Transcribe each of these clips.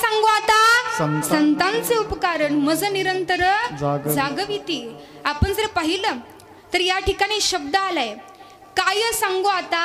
सांगू आता संतांचे उपकार मज निरंतर जागविती. आपण जर पाहिलं तर या ठिकाणी शब्द आलाय काय सांगू आता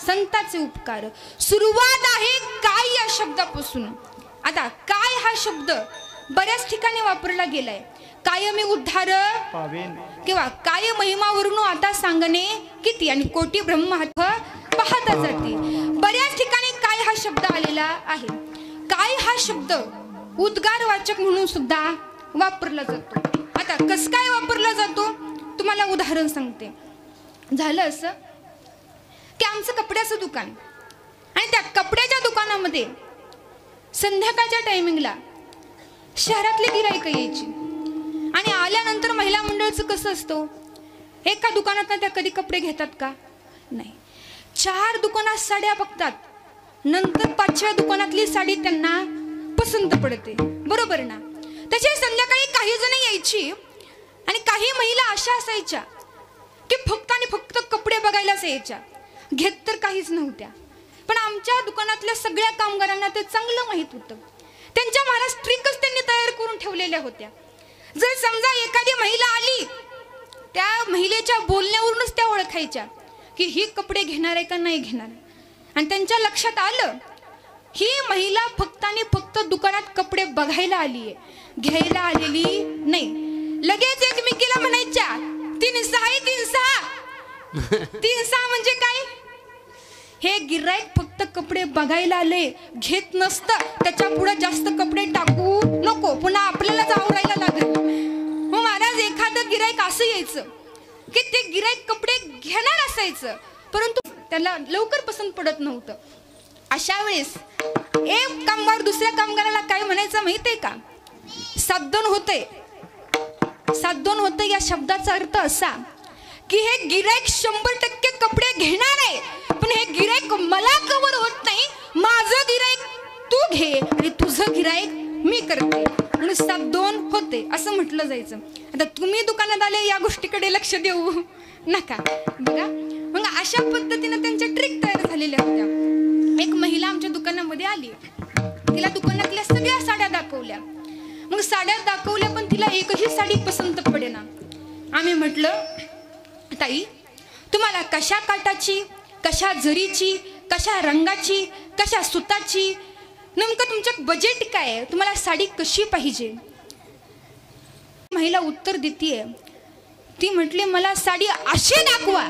संतांचे उपकार. सुरुवात आहे काय या शब्दापासून. आता काय हा शब्द बऱ्याच ठिकाणी वापरला गेलाय. काय मी उद्धार पावेन किंवा काय महिमावरून आता सांगणे किती आणि कोटी ब्रह्मार्थ पाहता जाते. बऱ्याच ठिकाणी काय हा शब्द आलेला आहे. काय हा शब्द उद्गारवाचक म्हणून सुद्धा वापरला जातो. आता कस काय वापरला जातो तुम्हाला उदाहरण सांगते. झालं असं की आमचं कपड्याचं दुकान आणि त्या कपड्याच्या दुकानामध्ये संध्याकाळच्या टायमिंगला शहरातले गिराईक यायची आणि आल्यानंतर महिला मंडळाचं कसं असतं एका दुकानात त्या कधी कपडे घेतात का नाही. 4 दुकानात साड्या बघतात नंतर 5व्या दुकानातली साडी त्यांना पसंत पडते बरोबर ना. तसे संध्याकाळी काही जण यायची आणि काही महिला अशा असायच्या की फक्त आणि फक्त कपडे बघायलाच यायच्या घेत तर काहीच नव्हत्या. पण आमच्या दुकानातल्या सगळ्या कामगारांना ते चांगलं माहित होतं. त्यांच्या महाराज ट्रिकच त्यांनी तयार करून ठेवलेल्या होत्या. जर समजा एखादी महिला आली त्या महिलेच्या बोलण्यावरूनच त्या ओळखायच्या की ही कपडे घेणार आहे का नाही घेणार. आणि त्यांच्या लक्षात आलं ही महिला फक्त आणि फक्त दुकानात कपडे बघायला आली आहे घ्यायला आलेली नाही. लगेच एकमेकीला म्हणायच्या 3-6 आहे 3-6 म्हणजे काय. हे गिराईक फक्त कपडे बघायला आले घेत नसतं त्याच्या पुढे जास्त कपडे टाकू नको पुन्हा आपल्यालाच आवरायला लागेल. मग महाराज एखादं गिराईक असं यायचं की ते गिराईक कपडे घेणार असायचं परंतु त्याला लवकर पसंत पडत नव्हतं. अशा वेळेस एक कामगार दुसऱ्या कामगाराला काय म्हणायचं माहितीये का. 7-2 होते. 7-2 होते या शब्दाचा अर्थ असा की हे गिराईक 100% कपडे घेणार आहे पण हे गिराईक मला कव्हर होत नाही. माझं गिराईक तू घे आणि तुझं गिराईक मी करते म्हणून 7-2 होते असं म्हटलं जायचं. आता तुम्ही दुकानात आले या गोष्टीकडे लक्ष देऊ नका बघा. मग अशा पद्धतीने त्यांच्या ट्रिक तयार झालेल्या होत्या. एक महिला आमच्या दुकानामध्ये आली तिला दुकानातल्या सगळ्या साड्या दाखवल्या. मग साड्या दाखवल्या पण तिला एकही साडी पसंत पडेना. आम्ही म्हटलं ताई तुम्हाला कशा काटाची कशा जरीची कशा रंगाची कशा सुताची नेमकं तुमचं बजेट काय आहे तुम्हाला साडी कशी पाहिजे. महिला उत्तर देतीये ती म्हटली मला साडी अशी दाखवा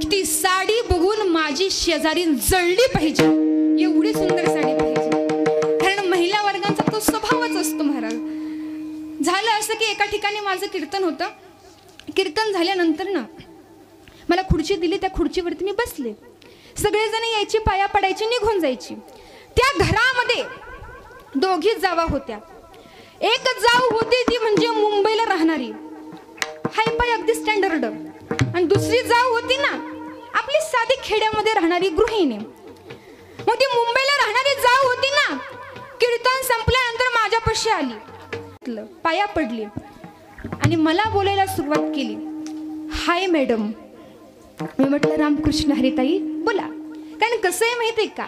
की ती साडी बघून माझी शेजारी जळली पाहिजे एवढी सुंदर साडी पाहिजे. कारण महिला वर्गांचा तो स्वभावच असतो महाराज. झालं असं की एका ठिकाणी माझं कीर्तन होतं. कीर्तन झाल्यानंतर ना मला खुर्ची दिली त्या खुर्चीवरती मी बसले. सगळेजण यायची पाया पडायची निघून जायची. त्या घरामध्ये 2 जावा होत्या. एक जाव होती ती म्हणजे मुंबईला राहणारी हाय पाय अगदी स्टँडर्ड आणि दुसरी जाव होती ना आपली साधी खेड्यामध्ये राहणारी गृहिणी. मग ती मुंबईला राहणारी जाव होती ना कीर्तन संपल्यानंतर माझ्यापाशी आली पाया पडली आणि मला बोलायला सुरुवात केली. हाय मॅडम. मी म्हटलं रामकृष्ण हरिताई बोला. कारण कसं आहे माहिती आहे का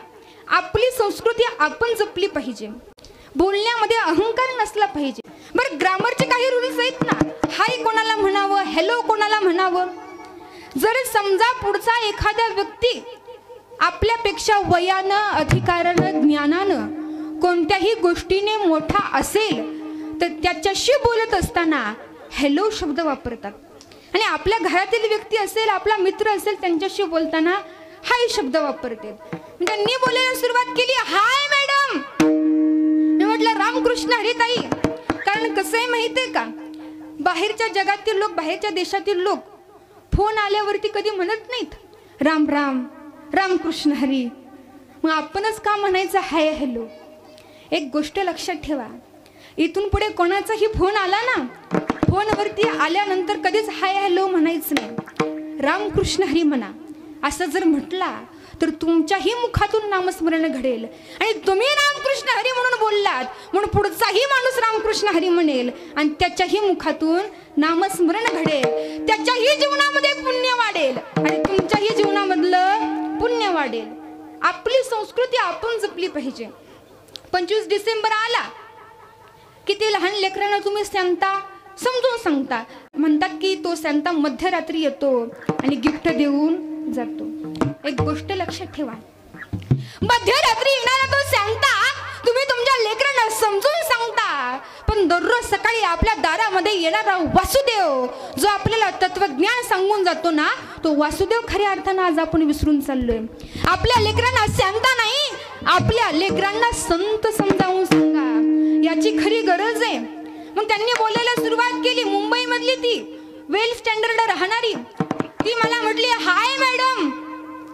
आपली संस्कृती आपण जपली पाहिजे. बोलण्यामध्ये अहंकार नसला पाहिजे. बरं ग्रामरचे काही रूल्स आहेत ना. हाय कोणाला म्हणावं हॅलो कोणाला म्हणावं. जर समजा पुढचा एखादा व्यक्ती आपल्यापेक्षा वयानं अधिकारानं ज्ञानानं कोणत्याही गोष्टीने मोठा असेल तर त्याच्याशी बोलत असताना हॅलो शब्द वापरतात. आणि आपल्या घरातील व्यक्ती असेल आपला मित्र असेल त्यांच्याशी बोलताना हाय शब्द वापरते. त्यांनी बोलायला सुरुवात केली हाय मॅडम. मी म्हटलं रामकृष्ण हरिताई. कारण कसं आहे माहिती आहे का बाहेरच्या जगातील लोक बाहेरच्या देशातील लोक फोन आल्यावरती कधी म्हणत नाहीत राम राम रामकृष्ण हरी. मग आपणच का म्हणायचं हाय हॅलो. एक गोष्ट लक्षात ठेवा इथून पुढे कोणाचाही फोन आला ना फोनवरती आल्यानंतर कधीच हाय हॅलो म्हणायचं नाही. रामकृष्ण हरी म्हणा. असं जर म्हटला तर तुमच्याही मुखातून नामस्मरण घडेल आणि तुम्ही रामकृष्ण हरी म्हणून बोललात म्हणून पुढचाही माणूस रामकृष्ण हरी म्हणेल आणि त्याच्याही मुखातून नामस्मरण घडेल. त्याच्याही जीवनामध्ये पुण्य वाढेल आणि तुमच्याही जीवनामधलं पुण्य वाढेल. आपली संस्कृती आपण जपली पाहिजे. 25 डिसेंबर आला की ते लहान लेकरांना तुम्ही सांगता, समजून सांगता. म्हणतात की तो सांता मध्यरात्री येतो आणि गिफ्ट देऊन जातो. एक गोष्ट लक्षात ठेवा, मध्यरात्री येणारा तो सांता तुम्ही तुमच्या लेकरांना समजून सांगता, पण दररोज सकाळी आपल्या दारामध्ये येणारा वासुदेव जो आपल्याला तत्वज्ञान सांगून जातो ना, तो वासुदेव खऱ्या अर्थानं आज आपण विसरून चाललोय. आपल्या लेकरांना सांगता नाही, आपल्या लेकरांना संत समजावून सांगा, याची खरी गरज आहे. मग त्यांनी बोलायला सुरुवात केली. मुंबई मधली ती वेल स्टँडर्ड राहणारी ती मला म्हटली, हाय मॅडम.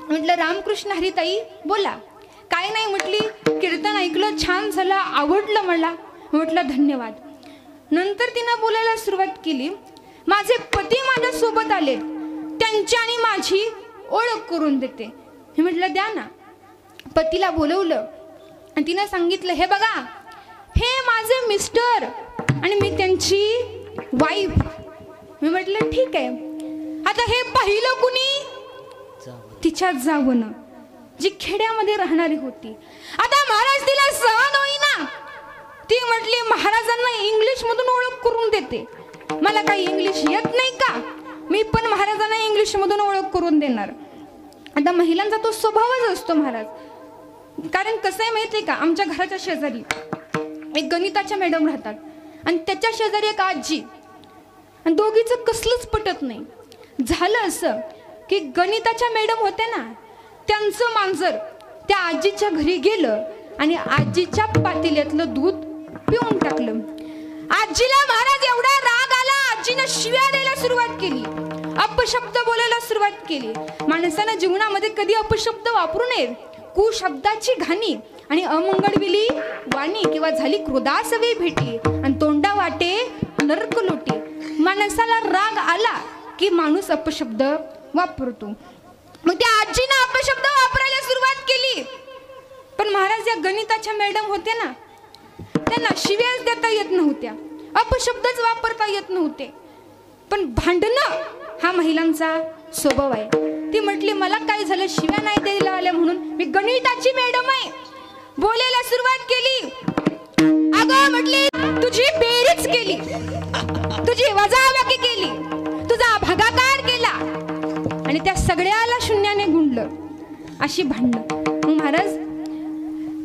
म्हटलं रामकृष्ण हरी ताई, बोला. काय नाही म्हटली, कीर्तन ऐकलं, छान झालं, आवडलं मला. म्हटलं धन्यवाद. नंतर तिनं बोलायला सुरुवात केली, माझे पती माझ्या सोबत आले, त्यांची आणि माझी ओळख करून देते. मी म्हटलं द्या ना. पतीला बोलवलं आणि तिनं सांगितलं, हे बघा, हे माझे मिस्टर आणि मी त्यांची वाईफ. मी म्हटलं ठीक आहे. आता हे पाहिलं कुणी? तिच्या जावनं, जी खेड्यामध्ये राहणारी होती. आता महाराज तिला सहन होईना. ती म्हटली, महाराजांना इंग्लिश मधून ओळख करून देते. मला काही इंग्लिश येत नाही का? मी पण महाराजांना इंग्लिश मधून ओळख करून देणार. आता महिलांचा तो स्वभावच असतो महाराज. कारण कसं आहे माहिती आहे का, आमच्या घराच्या शेजारी एक गणिताच्या मॅडम राहतात आणि त्याच्या शेजारी एक आजी, आणि दोघीचं कसलंच पटत नाही. झालं असं की गणिताच्या मॅडम होत्या ना, त्यांचं मांजर त्या आजीच्या घरी गेलं आणि आजीच्या पातेल्यातलं दूध पिऊन टाकलं. आजीला महाराज एवढा राग आला, आजीनं शिव्या द्यायला सुरुवात केली, अपशब्द बोलायला सुरुवात केली. माणसानं जीवनामध्ये कधी अपशब्द वापरू नये. कुशब्दाची घाणी आणि अमंगळविली वाणी किंवा झाली क्रोधासवे भेटी आणि तोंडा वाटे नरक लोटी. माणसाला राग आला की माणूस अपशब्द वापरतो. मग त्या आजीनं अपशब्द वापरायला सुरुवात केली. पण महाराज या गणिताच्या मॅडम होत्या ना, त्यांना शिव्याच देता येत नव्हत्या, अपशब्दच वापरता येत नव्हते. पण भांडणं हा महिलांचा स्वभाव आहे. ती म्हटली, मला काय झालं, शिव्या नाही द्यायला आल्या म्हणून? मी गणिताची मॅडम आहे. बोलायला सुरुवात केली. अगं म्हटली, तुझी बेरीज केली, तुझी वजाबाकी केली, तुझा भागाकार केला आणि त्या सगळ्याला शून्याने गुणलं. अशी भांडणं. महाराज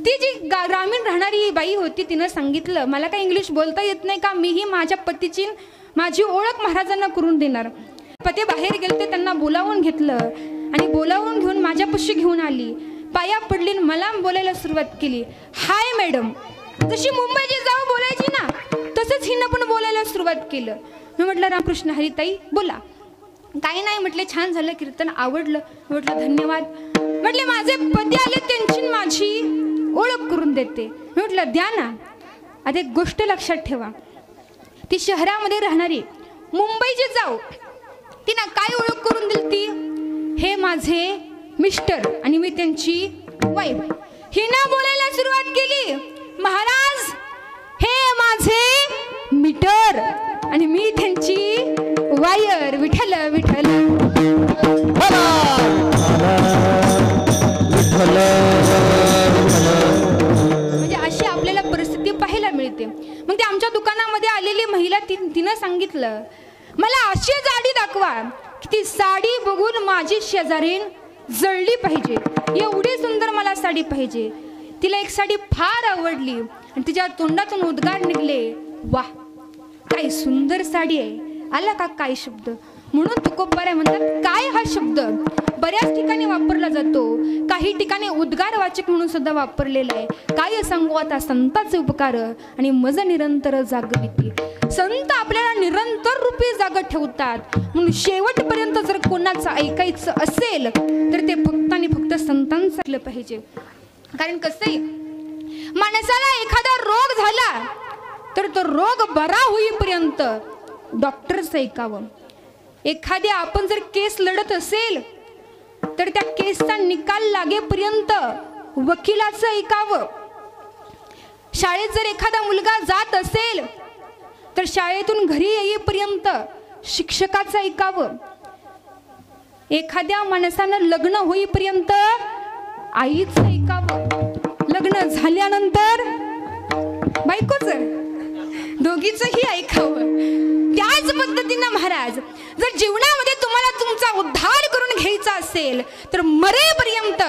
ती जी ग्रामीण राहणारी बाई होती, तिनं सांगितलं, मला काय इंग्लिश बोलता येत नाही का, मीही माझ्या पतीची माझी ओळख महाराजांना करून देणार. पती बाहेर गेलते, त्यांना बोलावून घेतलं आणि बोलावून घेऊन माझ्यापाशी घेऊन आली, पाया पडली, मला बोलायला सुरुवात केली, हाय मॅडम. जशी मुंबईची जाऊ बोलायची ना, तसंच हिनं पण बोलायला सुरुवात केलं. मी म्हटलं रामकृष्ण हरी ताई, बोला. काही नाही म्हटले, छान झालं, कीर्तन आवडलं. म्हटलं धन्यवाद. म्हटले माझे पती आले, त्यांची माझी ओळख करून देते. म्हटलं द्या ना. आता एक गोष्ट लक्षात ठेवा, ती शहरामध्ये राहणारी मुंबईची जाऊ, तिनं काय ओळख करून दिली? ती हे माझे मिस्टर आणि मी त्यांची वाईफ. हिनं बोलायला सुरुवात केली, महाराज हे माझे मीटर आणि मी त्यांची वायर. विठ्ठल विठ्ठल. म्हणजे अशी आपल्याला परिस्थिती पाहायला मिळते. मग ते आमच्या दुकानामध्ये आलेली महिला तिनं सांगितलं, मला अशी साडी दाखवा की ती साडी बघून माझी शेजारीण जळली पाहिजे, एवढी सुंदर मला साडी पाहिजे. तिला एक साडी फार आवडली आणि तिच्या तोंडातून उद्गार निघले, वाह काय सुंदर साडी आहे. आला का काय शब्द? म्हणून तुकोबाराय म्हणतात, काय हा शब्द बऱ्याच ठिकाणी वापरला जातो, काही ठिकाणी उद्गारवाचक म्हणून सुद्धा वापरलेला आहे. काय सांगू आता संताचे उपकार आणि मज निरंतर जागविती. संत आपल्याला निरंतर रूपी जाग ठेवतात. म्हणून शेवटपर्यंत जर कोणाचं ऐकायचं असेल तर ते फक्त आणि फक्त संतांचं ऐकलं पाहिजे. कारण कसं आहे, माणसाला एखादा रोग झाला तर तो रोग बरा होईपर्यंत डॉक्टरचं ऐकावं. एखाद्या आपण जर केस लढत असेल तर त्या केसचा निकाल लागेपर्यंत वकिलाचं ऐकावं. शाळेत जर एखादा मुलगा जात असेल तर शाळेतून घरी येईपर्यंत शिक्षकाचं ऐकावं. एखाद्या माणसानं लग्न होईपर्यंत आईचं ऐकावं. लग्न झाल्यानंतर तिचंही ऐकावं. त्याच पद्धतीनं महाराज, जर जीवनामध्ये तुम्हाला तुमचा उद्धार करून घ्यायचा असेल तर मरेपर्यंत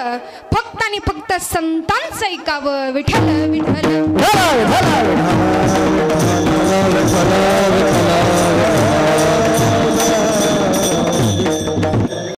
फक्त आणि फक्त संतांचं ऐकावं. विठ्ठल विठ्ठल